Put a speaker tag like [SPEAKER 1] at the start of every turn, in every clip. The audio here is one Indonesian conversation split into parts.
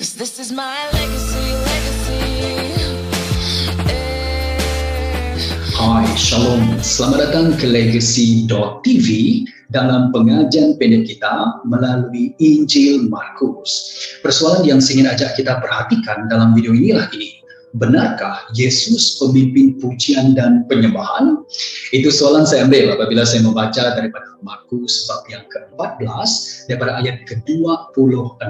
[SPEAKER 1] 'Cause this is my legacy.
[SPEAKER 2] Hai, Shalom. Selamat datang ke Legacy.tv dalam pengajian pendek kita melalui Injil Markus. Persoalan yang saya ingin ajak kita perhatikan dalam video inilah ini. Benarkah Yesus pemimpin pujian dan penyembahan? Itu soalan saya ambil apabila saya membaca daripada Markus bab yang ke-14 daripada ayat ke-26.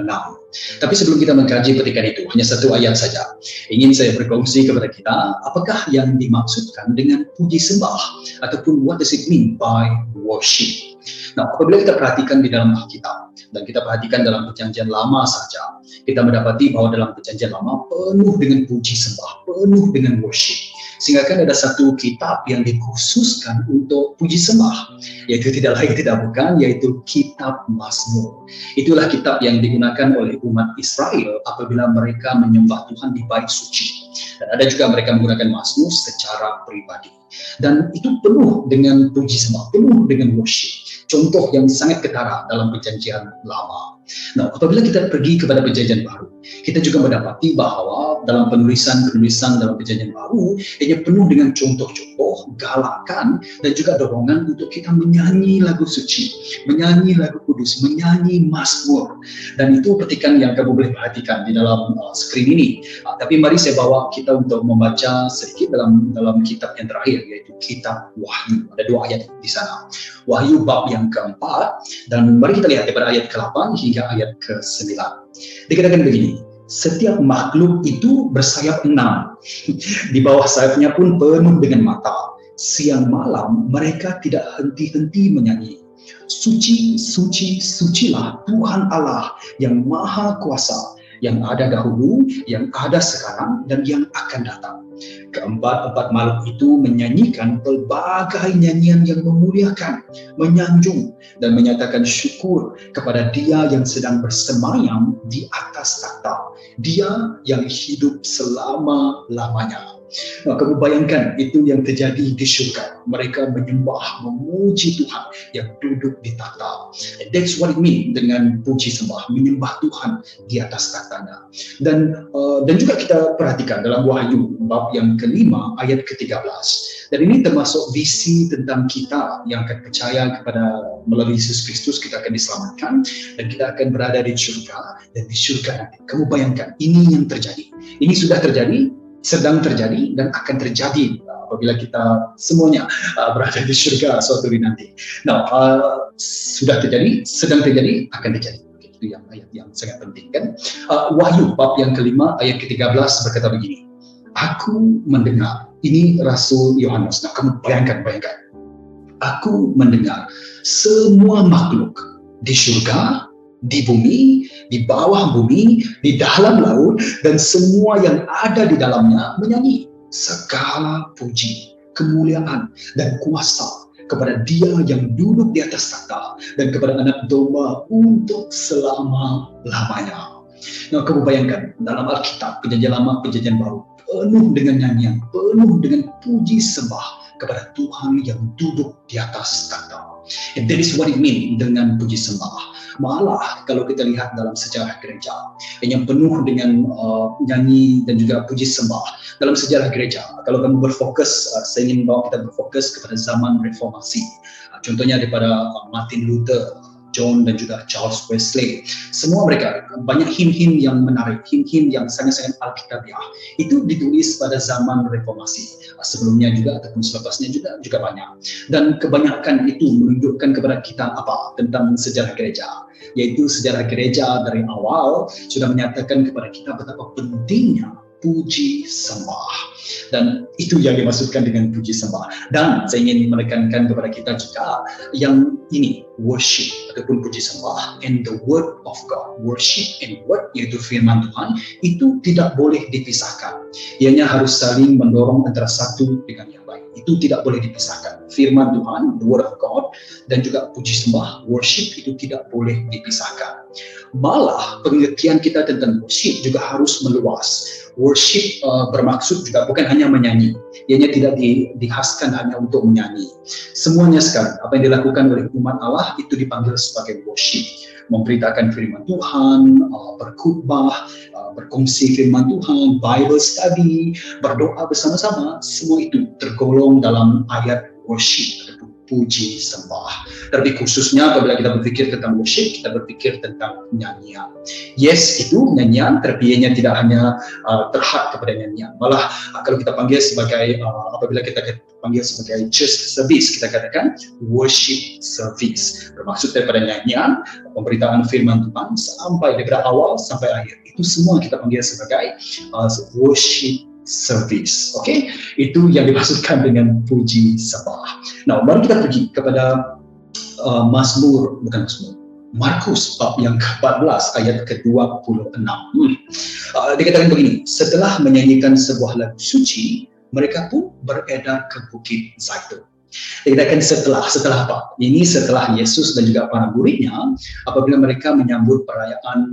[SPEAKER 2] Tapi sebelum kita mengkaji petikan itu, hanya satu ayat saja. Ingin saya berkongsi kepada kita, apakah yang dimaksudkan dengan puji sembah? Ataupun what does it mean by worship? Nah, apabila kita perhatikan di dalam Alkitab, dan kita perhatikan dalam perjanjian lama saja, kita mendapati bahwa dalam perjanjian lama penuh dengan puji sembah, penuh dengan worship. Sehingga kan ada satu kitab yang dikhususkan untuk puji sembah, yaitu tidak lain tidak bukan, yaitu kitab Mazmur. Itulah kitab yang digunakan oleh umat Israel apabila mereka menyembah Tuhan di bait suci. Dan ada juga mereka menggunakan Mazmur secara pribadi. Dan itu penuh dengan puji sembah, penuh dengan worship. Contoh yang sangat ketara dalam perjanjian lama. Nah, apabila kita pergi kepada perjanjian baru, kita juga mendapati bahwa dalam penulisan dalam perjanjian baru, ia penuh dengan contoh-contoh, galakan, dan juga dorongan untuk kita menyanyi lagu suci, menyanyi lagu kudus, menyanyi Mazmur. Dan itu petikan yang kamu boleh perhatikan di dalam screen ini. Tapi mari saya bawa kita untuk membaca sedikit dalam kitab yang terakhir, yaitu kitab Wahyu. Ada 2 ayat di sana. Wahyu bab yang keempat, dan mari kita lihat daripada ayat ke-8 hingga ayat ke-9. Dikatakan begini, setiap makhluk itu bersayap 6, di bawah sayapnya pun penuh dengan mata. Siang malam mereka tidak henti-henti menyanyi, suci, suci, sucilah Tuhan Allah yang maha kuasa, yang ada dahulu, yang ada sekarang, dan yang akan datang. Keempat-empat makhluk itu menyanyikan pelbagai nyanyian yang memuliakan, menyanjung, dan menyatakan syukur kepada Dia yang sedang bersemayam di atas takhta, Dia yang hidup selama-lamanya. Nah, kamu bayangkan itu yang terjadi di syurga. Mereka menyembah, memuji Tuhan yang duduk di takhta. That's what it mean dengan puji sembah, menyembah Tuhan di atas tahtanya. Dan juga kita perhatikan dalam Wahyu bab yang ke-5 ayat ke-13. Dan ini termasuk visi tentang kita yang akan percaya kepada melalui Yesus Kristus, kita akan diselamatkan dan kita akan berada di syurga, dan di syurga nanti. Kamu bayangkan ini yang terjadi. Ini sudah terjadi, sedang terjadi, dan akan terjadi apabila kita semuanya berada di syurga suatu hari nanti. Nah, sudah terjadi, sedang terjadi, akan terjadi. Itu yang ayat yang sangat penting kan. Wahyu bab yang ke-5 ayat ke-13 berkata begini, aku mendengar, ini Rasul Yohanes. Nah, kamu bayangkan, aku mendengar semua makhluk di syurga, di bumi, di bawah bumi, di dalam laut, dan semua yang ada di dalamnya menyanyi segala puji, kemuliaan, dan kuasa kepada Dia yang duduk di atas takhta dan kepada Anak Domba untuk selama-lamanya. Nah, kamu bayangkan dalam Alkitab, perjanjian lama, perjanjian baru, penuh dengan nyanyian, penuh dengan puji sembah kepada Tuhan yang duduk di atas takhta. And that is what it mean dengan puji sembah. Malah kalau kita lihat dalam sejarah gereja yang penuh dengan nyanyi dan juga puji sembah dalam sejarah gereja, kalau kamu berfokus, saya ingin bawa kita berfokus kepada zaman reformasi. Contohnya daripada Martin Luther, John, dan juga Charles Wesley. Semua mereka, banyak him-him yang menarik, him-him yang sangat-sangat alkitabiah. Itu ditulis pada zaman reformasi. Sebelumnya juga ataupun selepasnya juga banyak. Dan kebanyakan itu menunjukkan kepada kita apa tentang sejarah gereja. Yaitu sejarah gereja dari awal sudah menyatakan kepada kita betapa pentingnya puji sembah. Dan itu yang dimaksudkan dengan puji sembah. Dan saya ingin menekankan kepada kita juga yang ini, worship ataupun puji sembah and the word of God. Worship and word, yaitu firman Tuhan, itu tidak boleh dipisahkan. Ianya harus saling mendorong antara satu dengan yang lain. Itu tidak boleh dipisahkan. Firman Tuhan, the word of God, dan juga puji sembah, worship, itu tidak boleh dipisahkan. Malah pengertian kita tentang worship juga harus meluas. Worship bermaksud juga bukan hanya menyanyi. Ianya tidak dihaskan hanya untuk menyanyi. Semuanya sekarang, apa yang dilakukan oleh umat Allah itu dipanggil sebagai worship. Memberitakan firman Tuhan, berkhutbah, berkongsi firman Tuhan, Bible study, berdoa bersama-sama, semua itu tergolong dalam ayat worship ataupun puji sembah. Terlebih khususnya apabila kita berpikir tentang worship, kita berpikir tentang nyanyian. Yes, itu nyanyian, tapi ianya tidak hanya terhad kepada nyanyian. Malah kalau kita panggil sebagai, apabila kita panggil sebagai church service, kita katakan worship service. Bermaksud daripada nyanyian, pemberitaan firman Tuhan sampai daripada awal sampai akhir. Itu semua kita panggil sebagai worship service. Okey, itu yang dimaksudkan dengan puji sembah. Nah, mari kita pergi kepada Markus bab yang ke-14 ayat ke-26. Dikatakan begini, setelah menyanyikan sebuah lagu suci, mereka pun beredar ke Bukit Zaitun. Dikatakan setelah apa? Ini setelah Yesus dan juga para muridnya, apabila mereka menyambut perayaan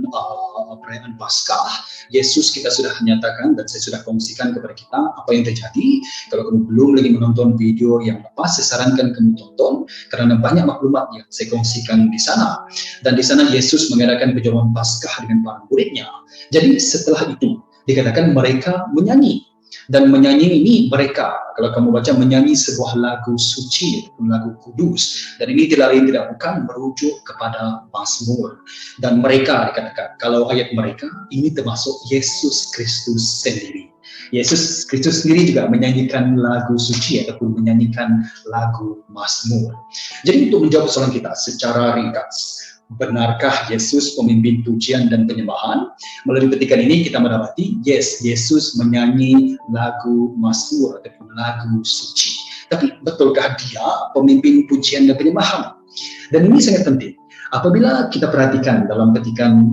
[SPEAKER 2] Paskah. Yesus, kita sudah nyatakan dan saya sudah kongsikan kepada kita apa yang terjadi. Kalau kamu belum lagi menonton video yang lepas, saya sarankan kamu tonton karena banyak maklumat yang saya kongsikan di sana. Dan di sana Yesus mengadakan perjamuan Paskah dengan para muridnya. Jadi setelah itu dikatakan mereka menyanyi. Dan menyanyi ini mereka, kalau kamu baca, menyanyi sebuah lagu suci ataupun lagu kudus. Dan ini tidak lain tidak bukan merujuk kepada Mazmur. Dan mereka dikatakan, kalau ayat mereka, ini termasuk Yesus Kristus sendiri. Yesus Kristus sendiri juga menyanyikan lagu suci ataupun menyanyikan lagu Mazmur. Jadi untuk menjawab soalan kita secara ringkas, benarkah Yesus pemimpin pujian dan penyembahan? Melalui petikan ini kita mendapati, yes, Yesus menyanyi lagu Mazmur ataupun lagu suci. Tapi betulkah dia pemimpin pujian dan penyembahan? Dan ini sangat penting. Apabila kita perhatikan dalam petikan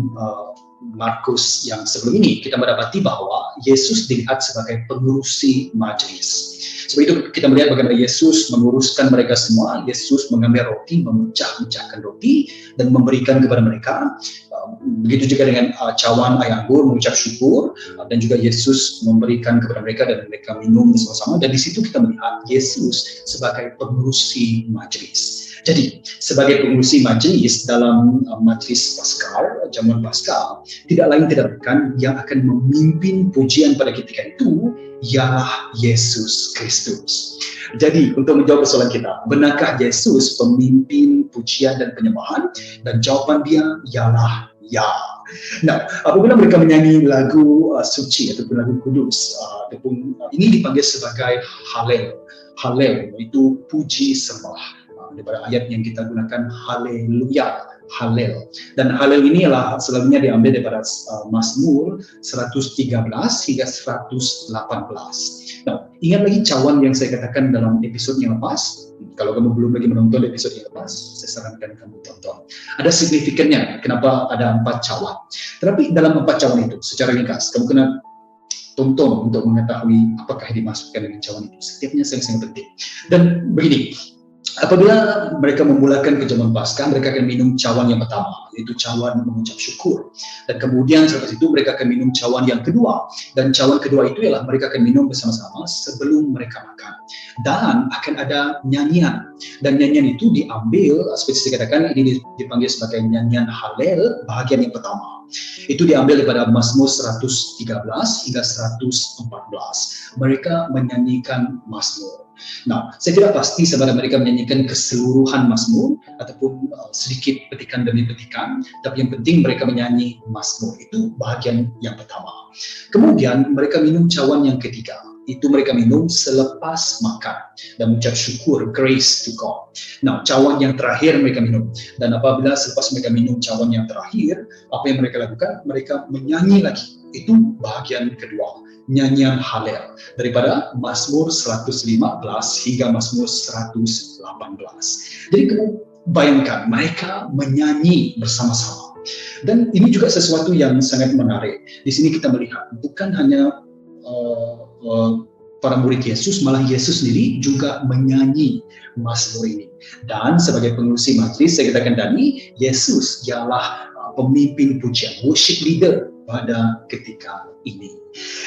[SPEAKER 2] Markus yang sebelum ini, kita mendapati bahwa Yesus dilihat sebagai pengurusi majelis. Sebab itu kita melihat bagaimana Yesus menguruskan mereka semua. Yesus mengambil roti, memecah-mecahkan roti dan memberikan kepada mereka. Begitu juga dengan cawan air anggur, mengucap syukur, dan juga Yesus memberikan kepada mereka dan mereka minum bersama-sama. Dan di situ kita melihat Yesus sebagai pengurusi majelis. Jadi, sebagai pengurusi majelis dalam majelis Paskah, jamuan Paskah, tidak lain tidak bukan yang akan memimpin pujian pada ketika itu ialah Yesus Kristus. Jadi, untuk menjawab persoalan kita, benarkah Yesus pemimpin pujian dan penyembahan? Dan jawaban dia ialah ya. Nah, apabila mereka menyanyi lagu suci ataupun lagu kudus, ataupun ini dipanggil sebagai Halel. Halel itu puji sembah. Daripada ayat yang kita gunakan haleluya, halel. Dan halel ini adalah selalunya diambil daripada Mazmur 113 hingga 118. Nah, ingat lagi cawan yang saya katakan dalam episod yang lepas. Kalau kamu belum lagi menonton episod yang lepas, saya sarankan kamu tonton. Ada signifikannya kenapa ada 4 cawan. Tetapi dalam 4 cawan itu, secara ringkas, kamu kena tonton untuk mengetahui apakah yang dimasukkan dengan cawan itu. Setiapnya sangat-sangat penting. Dan begini, apabila mereka memulakan perjamuan Paskah, mereka akan minum cawan yang pertama, yaitu cawan mengucap syukur. Dan kemudian selepas itu mereka akan minum cawan yang kedua. Dan cawan kedua itu ialah mereka akan minum bersama-sama sebelum mereka makan. Dan akan ada nyanyian. Dan nyanyian itu diambil, seperti saya katakan, ini dipanggil sebagai nyanyian Halel, bahagian yang pertama. Itu diambil daripada Mazmur 113 hingga 114. Mereka menyanyikan Mazmur. Nah, saya tidak pasti sebenarnya mereka menyanyikan keseluruhan Mazmur ataupun sedikit petikan demi petikan, tapi yang penting mereka menyanyi Mazmur. Itu bahagian yang pertama. Kemudian mereka minum cawan yang ketiga. Itu mereka minum selepas makan dan mengucap syukur, grace to God. Nah, cawan yang terakhir mereka minum. Dan apabila selepas mereka minum cawan yang terakhir, apa yang mereka lakukan? Mereka menyanyi lagi. Itu bahagian kedua, nyanyian Halel daripada Mazmur 115 hingga Mazmur 118. Jadi kamu bayangkan mereka menyanyi bersama-sama. Dan ini juga sesuatu yang sangat menarik. Di sini kita melihat bukan hanya para murid Yesus, malah Yesus sendiri juga menyanyi Mazmur ini. Dan sebagai pengurusi majelis, saya katakan tadi, Yesus ialah pemimpin pujian, worship leader pada ketika ini.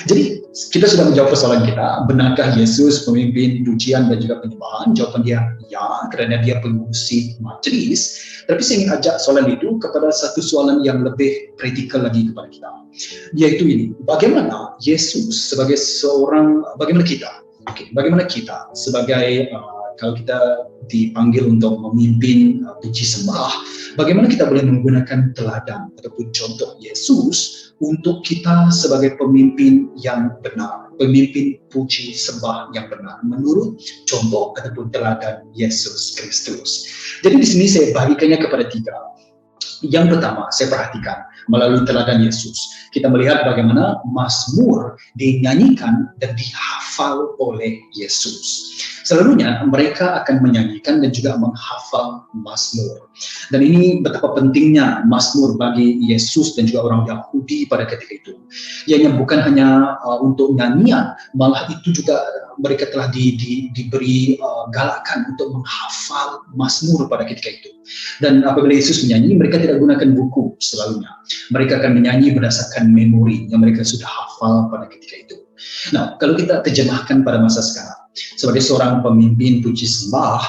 [SPEAKER 2] Jadi kita sudah menjawab persoalan kita, benarkah Yesus pemimpin pujian dan juga penyembahan? Jawaban dia ya, kerana dia pengurus majelis. Tapi saya ingin ajak soalan itu kepada satu soalan yang lebih kritikal lagi kepada kita, yaitu ini: bagaimana Yesus sebagai seorang, bagaimana kita sebagai kalau kita dipanggil untuk memimpin puji sembah, bagaimana kita boleh menggunakan teladan ataupun contoh Yesus untuk kita sebagai pemimpin yang benar, pemimpin puji sembah yang benar menurut contoh ataupun teladan Yesus Kristus. Jadi di sini saya bagikannya kepada 3. Yang pertama, saya perhatikan melalui teladan Yesus, kita melihat bagaimana mazmur dinyanyikan dan dihafal oleh Yesus. Selalunya mereka akan menyanyikan dan juga menghafal mazmur. Dan ini betapa pentingnya mazmur bagi Yesus dan juga orang Yahudi pada ketika itu. Ianya bukan hanya untuk nyanyian, malah itu juga mereka telah diberi galakan untuk menghafal mazmur pada ketika itu. Dan apabila Yesus menyanyi, mereka tidak gunakan buku selalunya. Mereka akan menyanyi berdasarkan memori yang mereka sudah hafal pada ketika itu. Nah, kalau kita terjemahkan pada masa sekarang, sebagai seorang pemimpin puji sembah,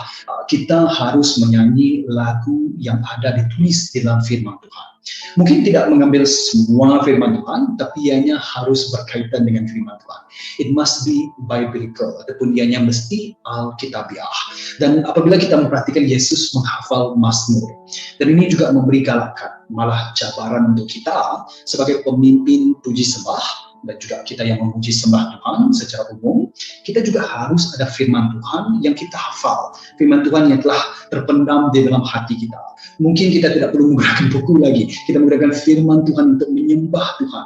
[SPEAKER 2] kita harus menyanyi lagu yang ada ditulis di dalam firman Tuhan. Mungkin tidak mengambil semua firman Tuhan, tapi ianya harus berkaitan dengan firman Tuhan. It must be biblical, ataupun ianya mesti alkitabiah. Dan apabila kita memperhatikan Yesus menghafal mazmur, dan ini juga memberi galakan, malah cabaran untuk kita sebagai pemimpin puji sembah, dan juga kita yang memuji sembah Tuhan secara umum, kita juga harus ada firman Tuhan yang kita hafal, firman Tuhan yang telah terpendam di dalam hati kita. Mungkin kita tidak perlu menggunakan buku lagi, kita menggunakan firman Tuhan untuk menyembah Tuhan.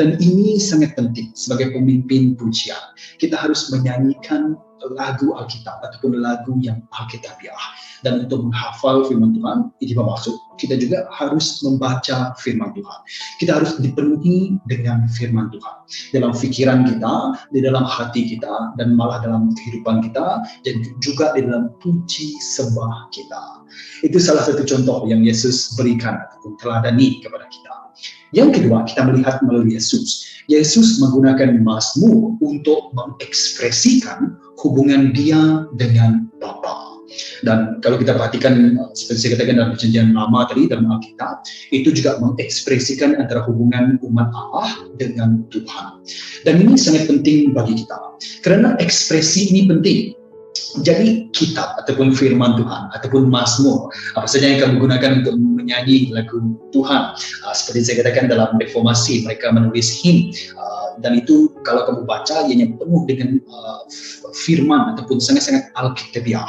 [SPEAKER 2] Dan ini sangat penting sebagai pemimpin pujian. Kita harus menyanyikan lagu Alkitab ataupun lagu yang alkitabiah. Dan untuk menghafal firman Tuhan, ini bermaksud kita juga harus membaca firman Tuhan. Kita harus dipenuhi dengan firman Tuhan dalam fikiran kita, di dalam hati kita, dan malah dalam kehidupan kita, dan juga di dalam puji sembah kita. Itu salah satu contoh yang Yesus berikan ataupun teladani kepada kita. Yang kedua, kita melihat melalui Yesus. Yesus menggunakan mazmur untuk mengekspresikan hubungan dia dengan Bapa. Dan kalau kita perhatikan, seperti saya katakan dalam perjanjian lama tadi, dalam Alkitab, itu juga mengekspresikan antara hubungan umat Allah dengan Tuhan. Dan ini sangat penting bagi kita, karena ekspresi ini penting. Jadi kitab ataupun firman Tuhan ataupun mazmur, apa saja yang kamu gunakan untuk menyanyi lagu Tuhan, seperti saya katakan dalam reformasi, mereka menulis hymn, dan itu kalau kamu baca ianya penuh dengan firman ataupun sangat-sangat alkitabiah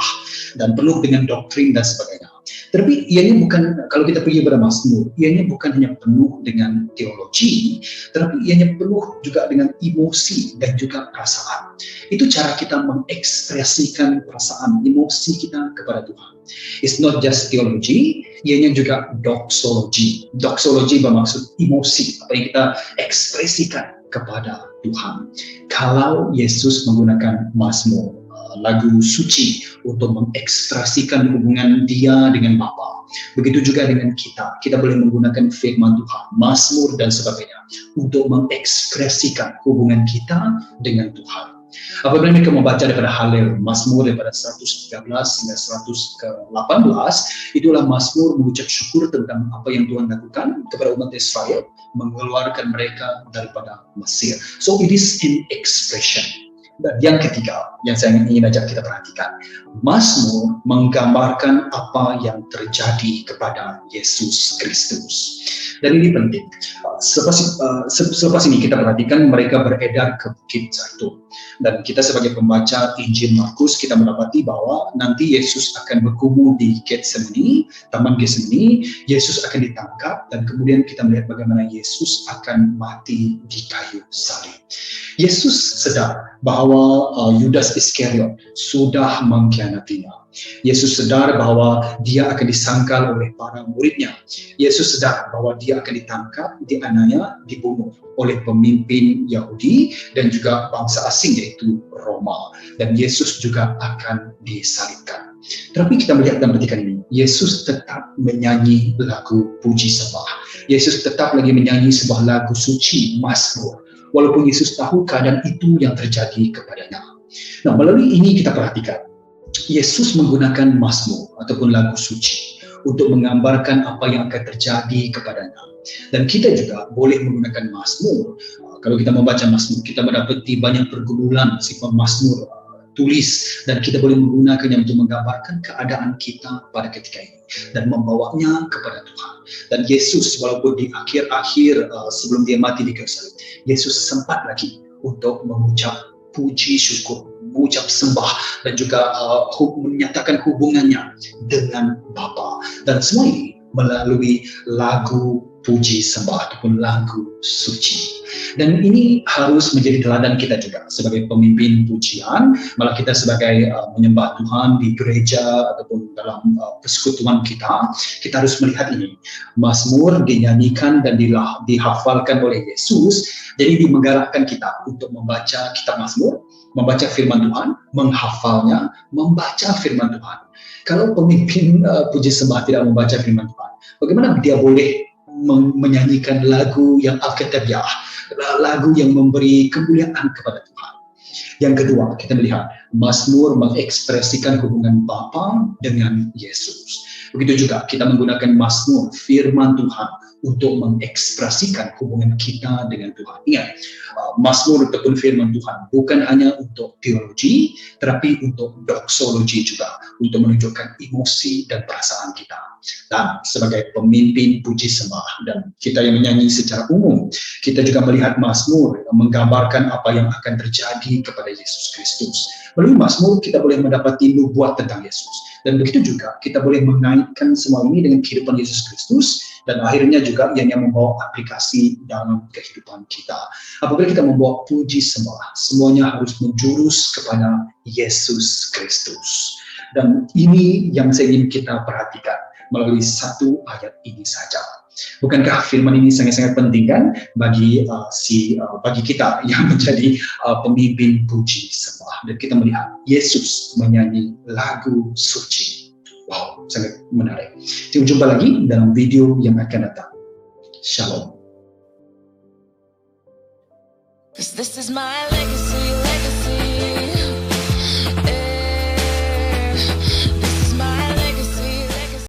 [SPEAKER 2] dan penuh dengan doktrin dan sebagainya. Tapi ianya bukan, kalau kita pergi pada mazmur, ianya bukan hanya penuh dengan teologi, tetapi ianya penuh juga dengan emosi dan juga perasaan. Itu cara kita mengekspresikan perasaan, emosi kita kepada Tuhan. It's not just theology, ianya juga doxology. Doxology bermaksud emosi, apa yang kita ekspresikan kepada Tuhan. Kalau Yesus menggunakan mazmur, lagu suci untuk mengekspresikan hubungan dia dengan Bapa, begitu juga dengan kita. Kita boleh menggunakan firman Tuhan, mazmur dan sebagainya untuk mengekspresikan hubungan kita dengan Tuhan. Apabila mereka membaca daripada Halel, mazmur daripada 113 hingga 118, itulah mazmur mengucap syukur tentang apa yang Tuhan lakukan kepada umat Israel, mengeluarkan mereka daripada Mesir. So it is an expression. Dan yang ketiga, yang saya ingin ajak kita perhatikan, mazmur menggambarkan apa yang terjadi kepada Yesus Kristus. Dan ini penting. Selepas ini kita perhatikan mereka beredar ke Bukit Zaitun. Dan kita sebagai pembaca Injil Markus, kita mendapati bahwa nanti Yesus akan bergumul di Getsemani, Taman Getsemani. Yesus akan ditangkap dan kemudian kita melihat bagaimana Yesus akan mati di kayu salib. Yesus sadar bahwa Yudas Iskariot sudah mengkhianatinya. Yesus sadar bahwa dia akan disangkal oleh para muridnya. Yesus sadar bahwa dia akan ditangkap, dianiaya, dibunuh oleh pemimpin Yahudi dan juga bangsa asing yaitu Roma. Dan Yesus juga akan disalibkan. Tetapi kita melihat dalam petikan ini, Yesus tetap menyanyi lagu puji sembah. Yesus tetap lagi menyanyi sebuah lagu suci, Mazmur, walaupun Yesus tahu keadaan itu yang terjadi kepadanya. Nah, melalui ini kita perhatikan, Yesus menggunakan Mazmur ataupun lagu suci untuk menggambarkan apa yang akan terjadi kepadanya. Dan kita juga boleh menggunakan Mazmur. Kalau kita membaca Mazmur, kita mendapati banyak pergumulan sifat Mazmur tulis, dan kita boleh menggunakannya untuk menggambarkan keadaan kita pada ketika ini dan membawanya kepada Tuhan. Dan Yesus, walaupun di akhir-akhir sebelum dia mati di kayu salib, Yesus sempat lagi untuk mengucap puji syukur, mengucap sembah, dan juga menyatakan hubungannya dengan Bapa. Dan semua ini melalui lagu puji sembah ataupun lagu suci. Dan ini harus menjadi teladan kita juga sebagai pemimpin pujian, malah kita sebagai menyembah Tuhan di gereja ataupun dalam persekutuan kita harus melihat ini. Mazmur dinyanyikan dan dihafalkan oleh Yesus, jadi menggerakkan kita untuk membaca kitab Mazmur, membaca firman Tuhan, menghafalnya, membaca firman Tuhan. Kalau pemimpin puji sembah tidak membaca firman Tuhan, bagaimana dia boleh menyanyikan lagu yang alkitabiah, lagu yang memberi kemuliaan kepada Tuhan? Yang kedua, kita melihat Mazmur mengekspresikan hubungan Bapa dengan Yesus. Begitu juga kita menggunakan Mazmur, firman Tuhan, untuk mengekspresikan hubungan kita dengan Tuhan. Ingat, Mazmur ataupun firman Tuhan bukan hanya untuk teologi, tetapi untuk doksologi juga, untuk menunjukkan emosi dan perasaan kita. Dan sebagai pemimpin puji sembah dan kita yang menyanyi secara umum, kita juga melihat Mazmur menggambarkan apa yang akan terjadi kepada Yesus Kristus. Melalui Mazmur kita boleh mendapati nubuat tentang Yesus, dan begitu juga kita boleh mengaitkan semua ini dengan kehidupan Yesus Kristus, dan akhirnya juga yang membawa aplikasi dalam kehidupan kita. Apabila kita membawa puji sembah, semuanya harus menjurus kepada Yesus Kristus. Dan ini yang saya ingin kita perhatikan melalui satu ayat ini saja. Bukankah firman ini sangat-sangat penting kan bagi kita yang menjadi pemimpin puji sembah, dan kita melihat Yesus menyanyi lagu suci. Wow, sangat menarik. Jumpa lagi dalam video yang akan datang. Shalom.
[SPEAKER 1] This is my legacy.